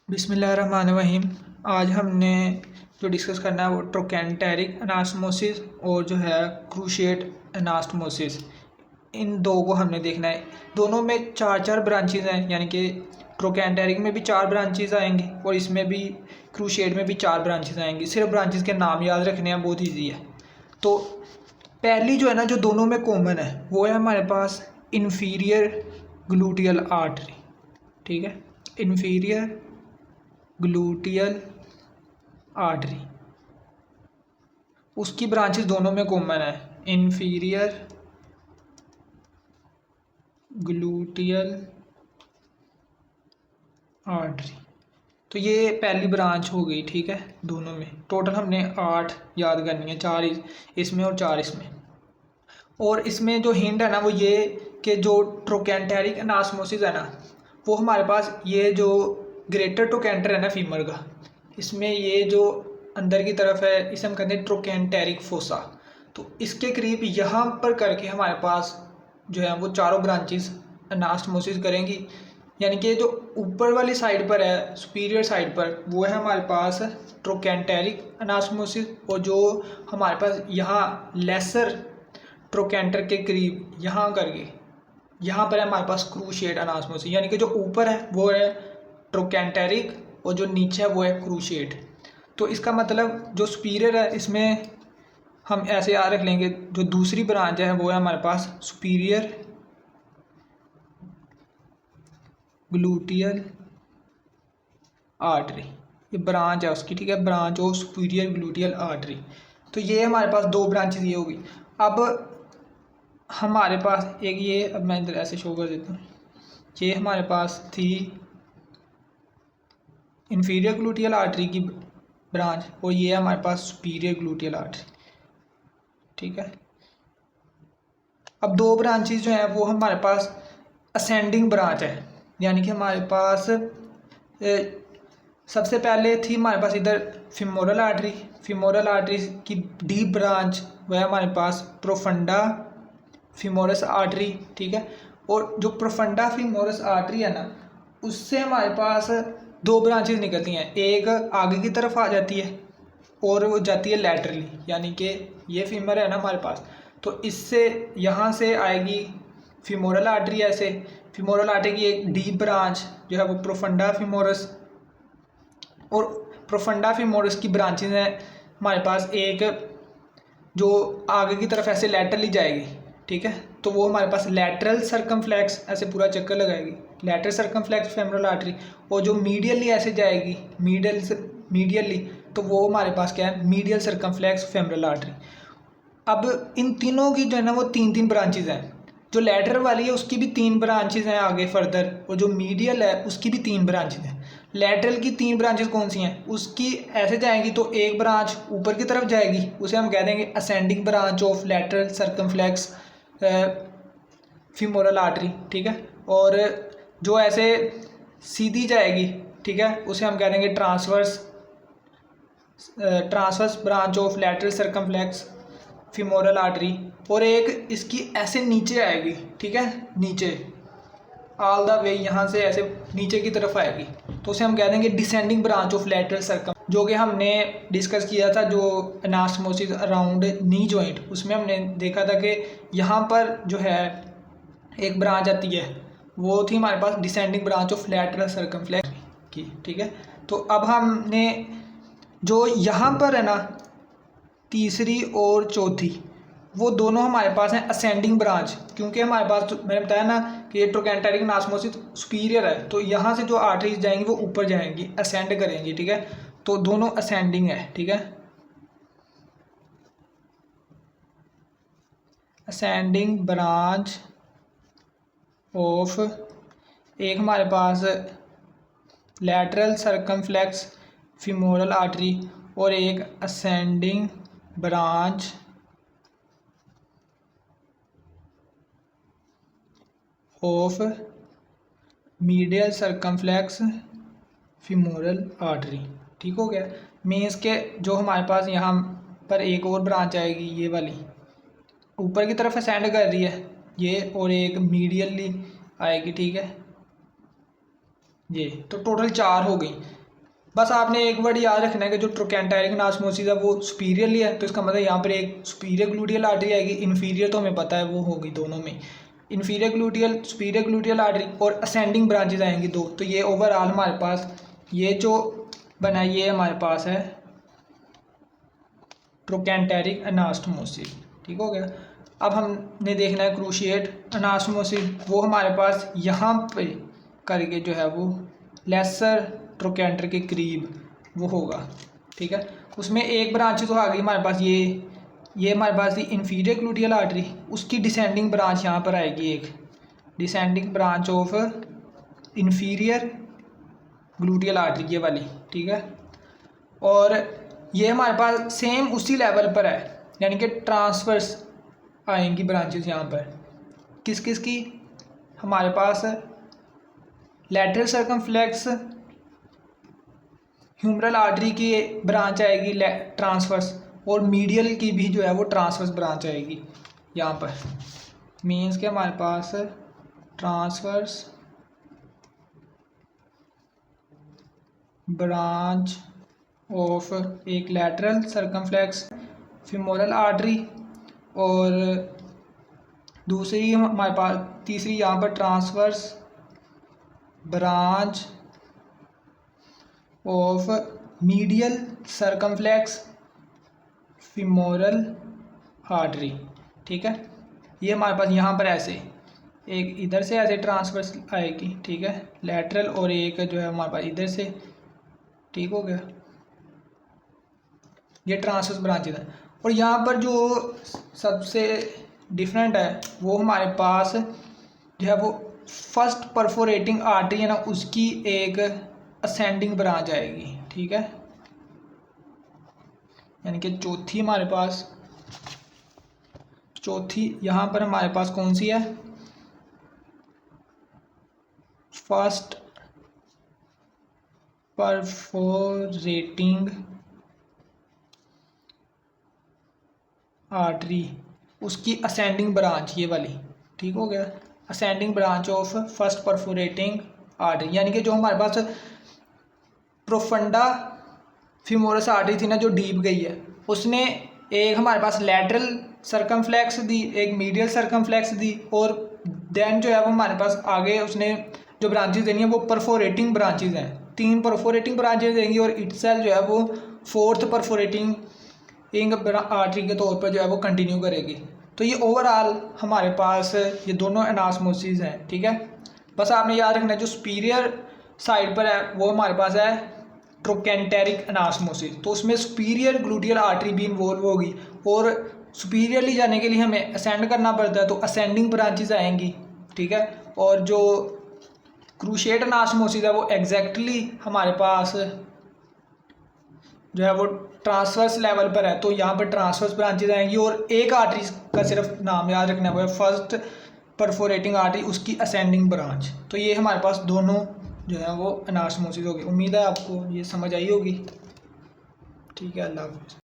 बिस्मिल्लाहिर्रहमानिर्रहीम। आज हमने जो डिस्कस करना है वो ट्रोकेंटेरिक अनास्मोसिस और जो है क्रूशिएट अनास्मोसिस, इन दो को हमने देखना है। दोनों में चार चार ब्रांचेज हैं, यानी कि ट्रोकेंटेरिक में भी चार ब्रांचेज आएंगी और इसमें भी क्रूशिएट में भी चार ब्रांचेज आएंगी। सिर्फ ब्रांचेज के नाम याद रखने हैं, बहुत ईजी है। तो पहली जो है ना, जो दोनों में कॉमन है, वो है हमारे पास इन्फीरियर ग्लूटियल आर्टरी। ठीक है, इन्फीरियर ग्लूटियल आर्टरी, उसकी ब्रांचेस दोनों में कॉमन है, इन्फीरियर ग्लूटियल आर्टरी। तो ये पहली ब्रांच हो गई। ठीक है, दोनों में टोटल हमने 8 याद करनी है, 4 इसमें और 4 इसमें। और इसमें जो हिंट है ना वो ये कि जो ट्रोकेंटेरिक अनास्मोसिस है ना, वो हमारे पास ये जो ग्रेटर ट्रोकेंटर है ना फीमर का, इसमें ये जो अंदर की तरफ है इसे हम कहते हैं ट्रोकेंटेरिक फोसा। तो इसके करीब यहाँ पर करके हमारे पास जो है वो चारों ब्रांचेस अनास्मोसिस करेंगी। यानी कि जो ऊपर वाली साइड पर है, सुपीरियर साइड पर, वो है हमारे पास ट्रोकेंटेरिक अनास्मोसिस, और जो हमारे पास यहाँ लेसर ट्रोकेंटर के करीब यहाँ करके यहाँ पर है हमारे पास क्रूशिएट अनास्मोसिस। यानी कि जो ऊपर है वो है ट्रोकेंटेरिक और जो नीचे है वो है क्रूशिएट। तो इसका मतलब जो सुपीरियर है इसमें हम ऐसे याद रख लेंगे, जो दूसरी ब्रांच है वो है हमारे पास सुपीरियर ग्लूटियल आर्टरी, ये ब्रांच है उसकी। ठीक है, branch of superior gluteal artery. तो ये हमारे पास दो ब्रांचेस ये होगी। अब हमारे पास एक ये, अब मैं इधर ऐसे शो कर देता हूँ, ये हमारे पास थी इन्फीरियर ग्लूटियल आर्टरी की ब्रांच, और ये हमारे पास सुपीरियर ग्लूटियल आर्टरी। ठीक है, अब दो ब्रांचेस जो हैं वो हमारे पास असेंडिंग ब्रांच है। यानी कि हमारे पास सबसे पहले थी हमारे पास इधर फीमोरल आर्टरी। फीमोरल आर्टरी की डीप ब्रांच वह हमारे पास प्रोफंडा फीमोरस आर्टरी। ठीक है, और जो प्रोफंडा फीमोरस आर्टरी है ना, उससे हमारे पास दो ब्रांचेस निकलती हैं। एक आगे की तरफ आ जाती है और वो जाती है लैटरली, यानी कि ये फीमर है ना हमारे पास, तो इससे यहाँ से आएगी फीमोरल आर्टरी। ऐसे फीमोरल आर्टरी की एक डीप ब्रांच जो है वो प्रोफंडा फीमोरस, और प्रोफंडा फीमोरस की ब्रांचेस हैं हमारे पास एक जो आगे की तरफ ऐसे लैटरली जाएगी। ठीक है, तो वो हमारे पास लैटरल सर्कमफ्लेक्स, ऐसे पूरा चक्कर लगाएगी, लैटरल सर्कमफ्लेक्स फेमोरल आर्टरी। और जो मीडियली ऐसे जाएगी, मीडियली, तो वो हमारे पास क्या है, मीडियल सर्कमफ्लेक्स फेमोरल आर्टरी। अब इन तीनों की जो है ना वो तीन तीन ब्रांचेज हैं। जो लैटरल वाली है उसकी भी तीन ब्रांचेज हैं आगे फर्दर, और जो मीडियल है उसकी भी तीन ब्रांचेज हैं। लैटरल की तीन ब्रांचेस कौन सी हैं, उसकी ऐसे जाएंगी तो एक ब्रांच ऊपर की तरफ जाएगी, उसे हम कह देंगे ascending branch of lateral circumflex femoral artery. ठीक है, और जो ऐसे सीधी जाएगी, ठीक है, उसे हम कह देंगे transverse branch of lateral circumflex femoral artery. और एक इसकी ऐसे नीचे आएगी, ठीक है, नीचे ऑल द वे यहाँ से ऐसे नीचे की तरफ आएगी, तो उसे हम कह देंगे descending branch of lateral circum, जो कि हमने डिस्कस किया था जो अनास्मोसिस अराउंड नी जॉइंट, उसमें हमने देखा था कि यहाँ पर जो है एक ब्रांच आती है, वो थी हमारे पास descending branch of lateral circumflex की। ठीक है, तो अब हमने जो यहाँ पर है ना तीसरी और चौथी, वो दोनों हमारे पास हैं असेंडिंग ब्रांच, क्योंकि हमारे पास मैंने बताया ना कि ये ट्रोकेंटेरिक अनास्मोसिस सुपीरियर है, तो यहाँ से जो आर्टरीज जाएंगी वो ऊपर जाएंगी, असेंड करेंगी। ठीक है, तो दोनों असेंडिंग है। ठीक है, असेंडिंग ब्रांच ऑफ, एक हमारे पास लैटरल सर्कमफ्लेक्स फीमोरल आर्टरी, और एक ascending branch of medial circumflex femoral artery. ठीक हो गया, मीन्स के जो हमारे पास यहाँ पर एक और ब्रांच आएगी, ये वाली ऊपर की तरफ असेंड कर रही है ये, और एक मीडियली आएगी। ठीक है, ये तो टोटल 4 हो गई। बस आपने एक वर्ड याद रखना है कि जो ट्रोकेंटेरिक अनास्मोसिस है वो सुपीरियरली है, तो इसका मतलब यहाँ पर एक सुपीरियर ग्लूटियल आर्टरी आएगी, इन्फीरियर तो हमें पता है वो होगी दोनों में, inferior gluteal superior gluteal artery, और असेंडिंग ब्रांचेज आएंगी 2। तो ये ओवरऑल हमारे पास ये जो बना ये हमारे पास है ट्रोकेंटेरिक अनास्टोमोसिस। ठीक हो गया। अब हमने देखना है क्रूशिएट अनास्टोमोसिस, वो हमारे पास यहाँ पे करके जो है वो लेसर ट्रोकेंटर के करीब वो होगा। ठीक है, उसमें एक ब्रांच तो आ गई हमारे पास, ये हमारे पास थी इन्फीरियर ग्लूटियल आर्टरी, उसकी डिसेंडिंग ब्रांच यहाँ पर आएगी, एक descending branch of inferior gluteal artery ये वाली। ठीक है, और ये हमारे पास सेम उसी लेवल पर है, यानी कि ट्रांसवर्स आएंगी ब्रांचेस यहाँ पर। किस किस की? हमारे पास लैटरल सर्कमफ्लेक्स ह्यूमरल आर्टरी की ब्रांच आएगी ट्रांसवर्स, और मीडियल की भी जो है वो ट्रांसवर्स ब्रांच आएगी यहाँ पर। मीन्स के हमारे पास ट्रांसवर्स ब्रांच ऑफ एक लैटरल सर्कमफ्लेक्स फीमोरल आर्टरी, और दूसरी हमारे पास तीसरी यहाँ पर transverse branch of medial circumflex femoral artery. ठीक है, ये हमारे पास यहाँ पर ऐसे एक इधर से ऐसे ट्रांसवर्स आएगी। ठीक है, लैटरल, और एक जो है हमारे पास इधर से। ठीक हो गया, ये ट्रांसवर्स ब्रांचेज है। और यहाँ पर जो सबसे डिफरेंट है वो हमारे पास जो है वो फर्स्ट परफोरेटिंग आर्टरी है ना, उसकी एक असेंडिंग ब्रांच आएगी। ठीक है, यानी कि चौथी हमारे पास, चौथी यहाँ पर हमारे पास कौन सी है? फर्स्ट परफोरेटिंग आर्टरी, उसकी असेंडिंग ब्रांच ये वाली। ठीक हो गया, ascending branch of first perforating artery, यानी कि जो हमारे पास प्रोफंडा फीमोरस आर्टरी थी ना जो डीप गई है, उसने एक हमारे पास लैटरल सर्कमफ्लेक्स दी, एक मीडियल सर्कमफ्लेक्स दी, और देन जो है वो हमारे पास आगे उसने जो ब्रांचेज देनी है वो परफोरेटिंग ब्रांचेज हैं, 3 परफोरेटिंग ब्रांचेज देंगी, और इटसेल्फ जो है वो 4th परफोरेटिंग आर्टरी के तौर पर जो है वो कंटिन्यू करेगी। तो ये ओवरऑल हमारे पास ये दोनों एनास्मोसिस हैं। ठीक है, बस आपने याद रखना है जो सुपीरियर साइड पर है वो हमारे पास है ट्रोकेंटेरिक अनास्मोसिस, तो उसमें सुपीरियर ग्लूटियल आर्टरी भी इन्वॉल्व होगी, और सुपीरियरली जाने के लिए हमें असेंड करना पड़ता है, तो असेंडिंग ब्रांचेस आएंगी। ठीक है, और जो क्रूशिएट अनास्मोसिस है वो एग्जैक्टली हमारे पास जो है वो ट्रांसवर्स लेवल पर है, तो यहाँ पर ट्रांसवर्स ब्रांचेज आएंगी, और एक आर्टरी का सिर्फ नाम याद रखना है, फर्स्ट परफोरेटिंग आर्टरी, उसकी असेंडिंग ब्रांच। तो ये हमारे पास दोनों जो है वो अनास्मोसिस होगी। उम्मीद है आपको ये समझ आई होगी। ठीक है, अल्लाह हाफ़िज़।